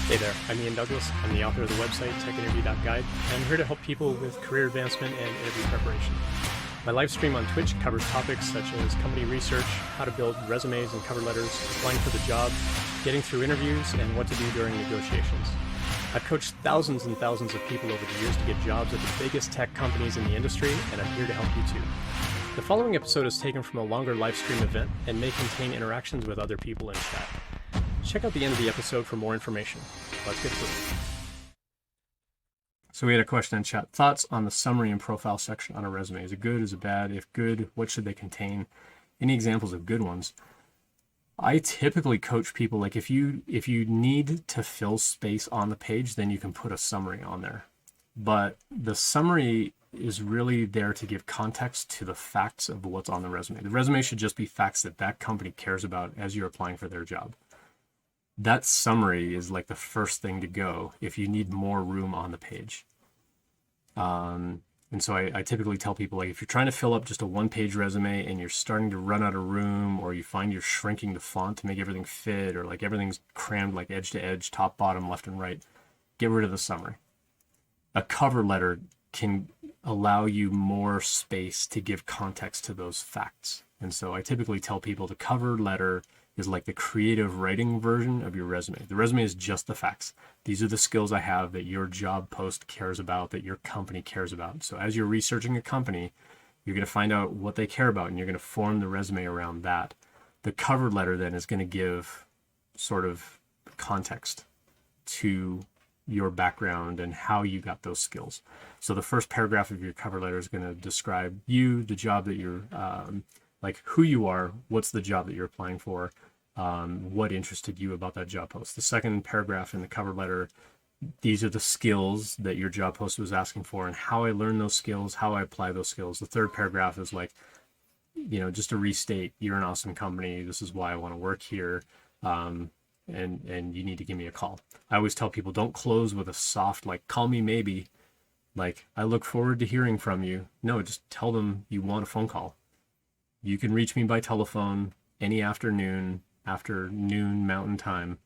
Hey there, I'm Ian Douglas. I'm the author of the website techinterview.guide, and I'm here to help people with career advancement and interview preparation. My live stream on Twitch covers topics such as company research, how to build resumes and cover letters, applying for the job, getting through interviews, and what to do during negotiations. I've coached thousands and thousands of people over the years to get jobs at the biggest tech companies in the industry, and I'm here to help you too. The following episode is taken from a longer live stream event and may contain interactions with other people in chat. Check out the end of the episode for more information. Let's get to it. So we had a question in chat. Thoughts on the summary and profile section on a resume? Is it good? Is it bad? If good, what should they contain? Any examples of good ones? I typically coach people, like if you need to fill space on the page, then you can put a summary on there. But the summary is really there to give context to the facts of what's on the resume. The resume should just be facts that that company cares about as you're applying for their job. That summary is like the first thing to go if you need more room on the page. And so I typically tell people, like, if you're trying to fill up just a one-page resume and you're starting to run out of room, or you find you're shrinking the font to make everything fit, or like everything's crammed like edge to edge, top, bottom, left and right, get rid of the summary. A cover letter can allow you more space to give context to those facts. And so I typically tell people the cover letter is like the creative writing version of your resume. The resume is just the facts. These are the skills I have that your job post cares about, that your company cares about. So as you're researching a company, you're going to find out what they care about, and you're going to form the resume around that. The cover letter then is going to give sort of context to your background and how you got those skills. So the first paragraph of your cover letter is going to describe you, the job that you're like who you are, what's the job that you're applying for, what interested you about that job post. The second paragraph in the cover letter, these are the skills that your job post was asking for and how I learned those skills, how I apply those skills. The third paragraph is like, just to restate, you're an awesome company. This is why I want to work here. And you need to give me a call. I always tell people, don't close with a soft, like, call me maybe, like, I look forward to hearing from you. No, just tell them you want a phone call. You can reach me by telephone any afternoon, after noon Mountain Time,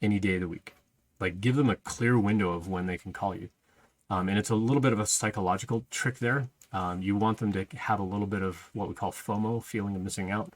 any day of the week. Like, give them a clear window of when they can call you. And it's a little bit of a psychological trick there. You want them to have a little bit of what we call FOMO, feeling of missing out.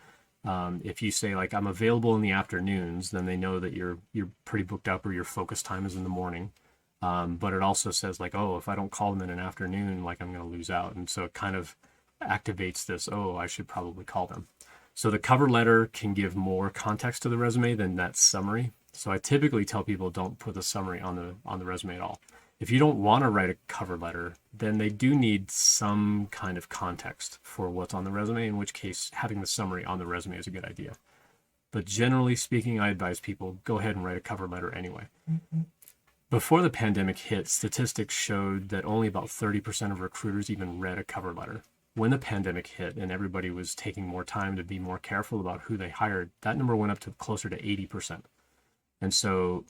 If you say, like, I'm available in the afternoons, then they know that you're pretty booked up, or your focus time is in the morning. But it also says, like, oh, if I don't call them in an afternoon, like, I'm going to lose out. And so it kind of activates this, oh, I should probably call them. So the cover letter can give more context to the resume than that summary. So I typically tell people, don't put the summary on the resume at all. If you don't want to write a cover letter, then they do need some kind of context for what's on the resume, in which case having the summary on the resume is a good idea. But generally speaking, I advise people, go ahead and write a cover letter anyway. Mm-hmm. Before the pandemic hit, statistics showed that only about 30% of recruiters even read a cover letter. When the pandemic hit and everybody was taking more time to be more careful about who they hired, that number went up to closer to 80%. And so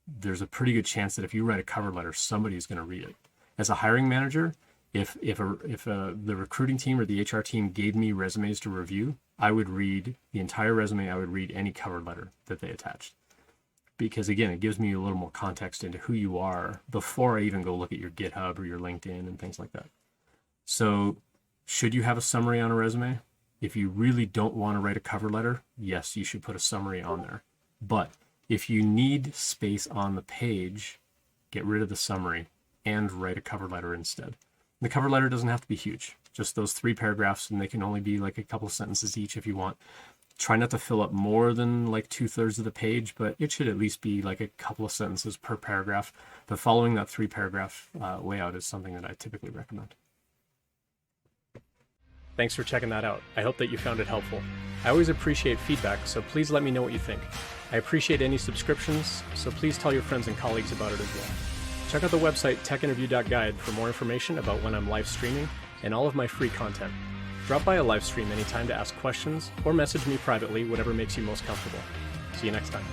there's a pretty good chance that if you write a cover letter, somebody's going to read it. As a hiring manager, if the recruiting team or the HR team gave me resumes to review, I would read the entire resume. I would read any cover letter that they attached. Because again, it gives me a little more context into who you are before I even go look at your GitHub or your LinkedIn and things like that. So should you have a summary on a resume? If you really don't want to write a cover letter, yes, you should put a summary on there. But if you need space on the page, get rid of the summary and write a cover letter instead. The cover letter doesn't have to be huge, just those 3 paragraphs, and they can only be like a couple sentences each if you want. Try not to fill up more than like 2/3 of the page, but it should at least be like a couple of sentences per paragraph. But following that 3-paragraph layout is something that I typically recommend. Thanks for checking that out. I hope that you found it helpful. I always appreciate feedback, so please let me know what you think. I appreciate any subscriptions, so please tell your friends and colleagues about it as well. Check out the website techinterview.guide for more information about when I'm live streaming and all of my free content. Drop by a live stream anytime to ask questions or message me privately, whatever makes you most comfortable. See you next time.